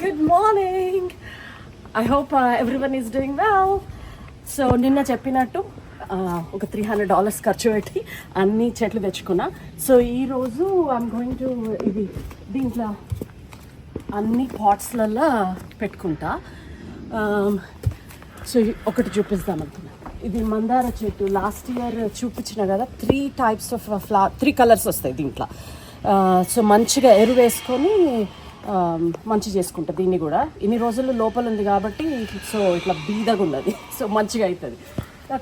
Good morning. I hope everyone is doing well. So నిన్న చెప్పినట్టు ఒక $300 ఖర్చు పెట్టి అన్ని చెట్లు తెచ్చుకున్నా. సో ఈరోజు ఐఎమ్ గోయింగ్ టు ఇది దీంట్లో అన్ని పాట్స్లలో పెట్టుకుంటా. సో ఒకటి చూపిస్తాం అనుకున్నా. ఇది మందార చెట్టు లాస్ట్ ఇయర్ చూపించిన కదా. 3 types ఆఫ్ 3 కలర్స్ వస్తాయి దీంట్లో. సో మంచిగా ఎరువు వేసుకొని మంచి చేసుకుంటా. దీన్ని కూడా ఇన్ని రోజులు లోపల ఉంది కాబట్టి సో ఇట్లా బీదగా ఉన్నది. సో మంచిగా అవుతుంది.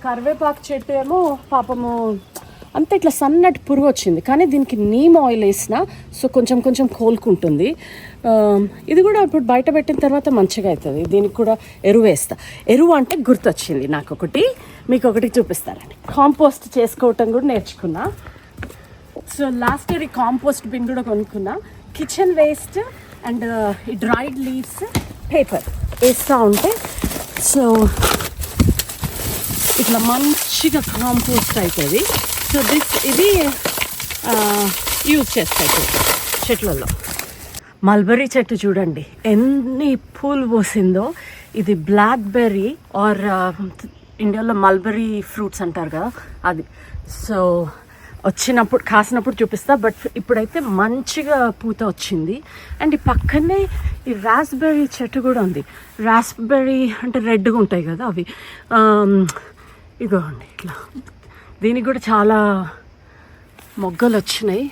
కరివేపాకు చెట్టు ఏమో పాపము అంతే ఇట్లా సన్నటి పురుగు వచ్చింది, కానీ దీనికి నీమ్ ఆయిల్ వేసిన సో కొంచెం కొంచెం కోలుకుంటుంది. ఇది కూడా ఇప్పుడు బయట పెట్టిన తర్వాత మంచిగా అవుతుంది. దీనికి కూడా ఎరువు వేస్తా. ఎరువు అంటే గుర్తొచ్చింది నాకు ఒకటి, మీకు ఒకటి చూపిస్తారండి. కాంపోస్ట్ చేసుకోవటం కూడా నేర్చుకున్నా. సో లాస్ట్ ఇయర్ ఈ కాంపోస్ట్ బిన్ కూడా కొనుక్కున్నా. కిచెన్ వేస్ట్ అండ్ ఈ డ్రైడ్ లీవ్స్ పేపర్ వేస్తూ ఉంటే సో ఇట్లా మంచిగా కాంపోస్ట్ అవుతుంది. సో ఇది యూజ్ చేస్తాయి చెట్లలో. మల్బరీ చెట్టు చూడండి ఎన్ని పూలు పోసిందో. ఇది బ్లాక్బెర్రీ ఆర్ ఇండియాలో మల్బరీ ఫ్రూట్స్ అంటారు కదా అది. సో వచ్చినప్పుడు కాసినప్పుడు చూపిస్తా. బట్ ఇప్పుడైతే మంచిగా పూత వచ్చింది. అండ్ ఈ పక్కనే ఈ రాస్బెర్రీ చెట్టు కూడా ఉంది. రాస్బెర్రీ అంటే రెడ్గా ఉంటాయి కదా అవి. ఇగోండి ఇట్లా దీనికి కూడా చాలా మొగ్గలు వచ్చినాయి.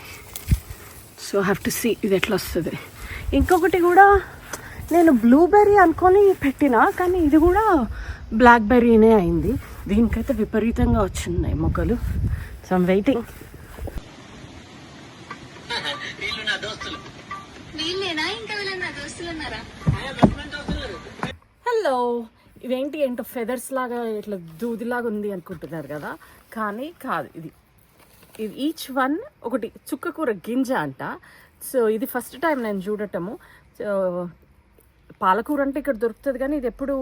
సో హ్యావ్ టు సీ ఇది ఎట్లా వస్తుంది. ఇంకొకటి కూడా నేను బ్లూబెర్రీ అనుకొని పెట్టినా, కానీ ఇది కూడా బ్లాక్బెర్రీనే అయింది. దీనికైతే విపరీతంగా వచ్చినాయి మొగ్గలు. So I'm waiting. హలో, ఇవేంటి ఏంటో ఫెదర్స్ లాగా ఇట్లా దూదిలాగా ఉంది అనుకుంటున్నారు కదా, కానీ కాదు. ఇది ఈచ్ వన్ ఒకటి చుక్కకూర గింజ అంట. సో ఇది ఫస్ట్ టైం నేను చూడటము. సో పాలకూర అంటే ఇక్కడ దొరుకుతుంది, కానీ ఇది ఎప్పుడు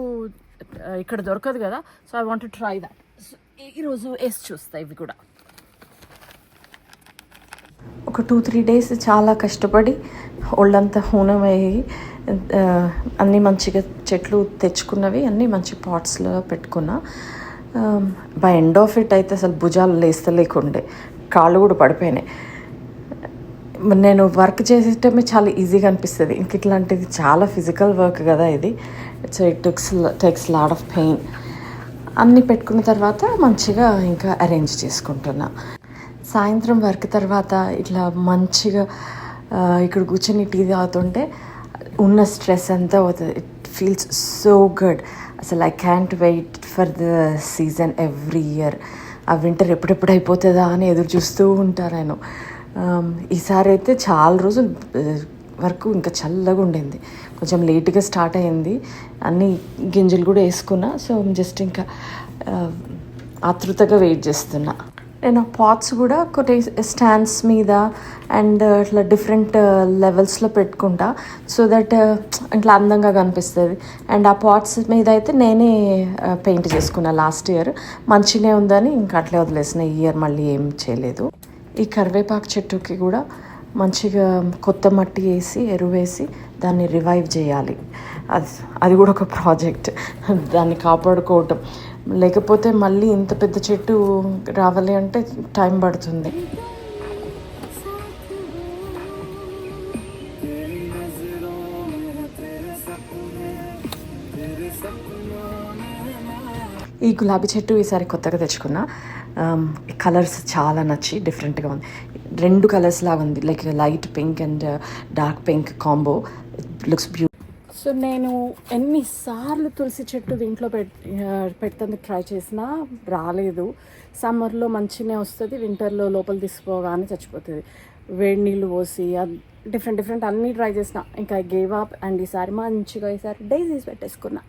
ఇక్కడ దొరకదు కదా. So I want to try that. So ఈరోజు వేసి చూస్తా ఇవి కూడా. ఒక 2-3 days చాలా కష్టపడి ఒళ్ళంతా హూనమయ్యి అన్నీ మంచిగా చెట్లు తెచ్చుకున్నవి అన్నీ మంచి పాట్స్లో పెట్టుకున్నా. బై ఎండ్ ఆఫ్ ఇట్ అయితే అసలు భుజాలు లేస్తలేకుండే, కాళ్ళు కూడా పడిపోయినాయి. నేను వర్క్ చేసేటమే చాలా ఈజీగా అనిపిస్తుంది. ఇంక ఇట్లాంటిది చాలా ఫిజికల్ వర్క్ కదా ఇది. So it takes lot of pain. అన్నీ పెట్టుకున్న తర్వాత మంచిగా ఇంకా అరేంజ్ చేసుకుంటున్నా. సాయంత్రం వర్క్ తర్వాత ఇట్లా మంచిగా ఇక్కడ కూర్చొని టీ తాగుతుంటే ఉన్న స్ట్రెస్ అంతా అవుతుంది. It feels so good. అసలు I can't wait for the season every year. ఆ వింటర్ ఎప్పుడెప్పుడు అయిపోతుందా అని ఎదురు చూస్తూ ఉంటాను నేను. ఈసారి అయితే చాలా రోజులు వరకు ఇంకా చల్లగా ఉండింది. కొంచెం లేట్గా స్టార్ట్ అయింది. అన్ని గింజలు కూడా వేసుకున్నా. సో జస్ట్ ఇంకా ఆతృతగా వెయిట్ చేస్తున్నా. నేను పాట్స్ కూడా కొన్ని స్టాండ్స్ మీద అండ్ ఇట్లా డిఫరెంట్ లెవెల్స్లో పెట్టుకుంటా. సో దట్ ఇట్లా అందంగా కనిపిస్తుంది. అండ్ ఆ పాట్స్ మీద అయితే నేనే పెయింట్ చేసుకున్నా లాస్ట్ ఇయర్. మంచిగా ఉందని ఇంకా అట్లే వదిలేసిన. ఈ ఇయర్ మళ్ళీ ఏం చేయలేదు. ఈ కరివేపాకు చెట్టుకి కూడా మంచిగా కొత్త మట్టి వేసి ఎరువు వేసి దాన్ని రివైవ్ చేయాలి. అది కూడా ఒక ప్రాజెక్ట్. దాన్ని కాపాడుకోవటం, లేకపోతే మళ్ళీ ఇంత పెద్ద చెట్టు రావాలి అంటే టైం పడుతుంది. ఈ గులాబీ చెట్టు ఈసారి కొత్తగా తెచ్చుకున్నా. కలర్స్ చాలా నచ్చి డిఫరెంట్గా ఉంది. 2 కలర్స్ లాగా ఉంది, like light pink and dark pink combo. It looks beautiful. So నేను ఎన్నిసార్లు తులసి చెట్టు దీంట్లో పెట్టడానికి ట్రై చేసినా రాలేదు. సమ్మర్లో మంచిగానే వస్తుంది, వింటర్లో లోపల తీసుకోగానే చచ్చిపోతుంది. వేడి నీళ్ళు పోసి డిఫరెంట్ అన్నీ ట్రై చేసిన, ఇంకా గేవ్ అప్. అండ్ ఈసారి మంచిగా డైజీస్ పెట్టేసుకున్నా.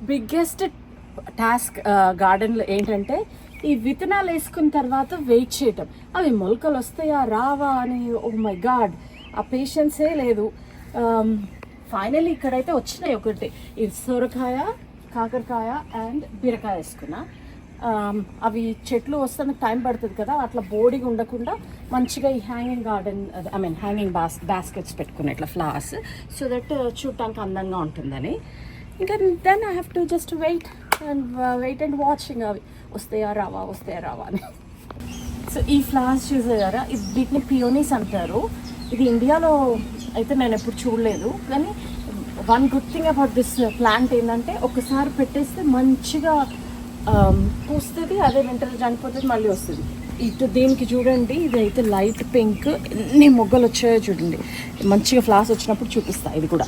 బిగ్గెస్ట్ టాస్క్ గార్డెన్లో ఏంటంటే ఈ విత్తనాలు వేసుకున్న తర్వాత వెయిట్ చేయటం. అవి మొలకలు వస్తాయా రావా అని, ఓ మై గాడ్, ఆ పేషెన్సే లేదు. ఫైనల్లీ ఇక్కడైతే వచ్చినాయి ఒకటి. ఇది సొరకాయ కాకరకాయ అండ్ బీరకాయ వేసుకున్నా. అవి చెట్లు వస్తే టైం పడుతుంది కదా, అట్లా బోడిగా ఉండకుండా మంచిగా ఈ హ్యాంగింగ్ గార్డెన్ హ్యాంగింగ్ బాస్కెట్స్ పెట్టుకున్నా ఇట్లా ఫ్లవర్స్, సో దట్ చూడటానికి అందంగా ఉంటుందని. ఇంకా then I have to just wait and watching అవి వస్తాయా రావా అని. సో ఈ ఫ్లవర్స్ చూసారా, వీటిని పియోనీస్ అంటారు. ఇది ఇండియాలో అయితే నేను ఎప్పుడు చూడలేదు, కానీ one good thing about this plant ఏంటంటే ఒకసారి పెట్టేస్తే మంచిగా పూస్తుంది, అదే వింటర్లో చనిపోతుంది, మళ్ళీ వస్తుంది. ఇటు దీనికి చూడండి, ఇది అయితే లైట్ పింక్, ఎన్ని మొగ్గలు వచ్చాయో చూడండి. మంచిగా ఫ్లవర్స్ వచ్చినప్పుడు చూపిస్తా. ఇది కూడా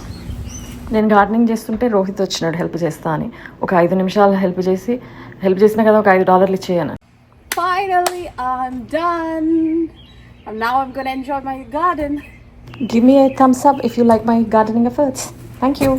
నేను గార్డెనింగ్ చేస్తుంటే రోహిత్ వచ్చినాడు హెల్ప్ చేస్తా అని. ఒక 5 నిమిషాలు హెల్ప్ చేసినా కదా, ఒక $5 ఇచ్చేయను. Finally, I'm done. And now I'm going to enjoy my garden. Give me a thumbs up if you like my gardening efforts. Thank you.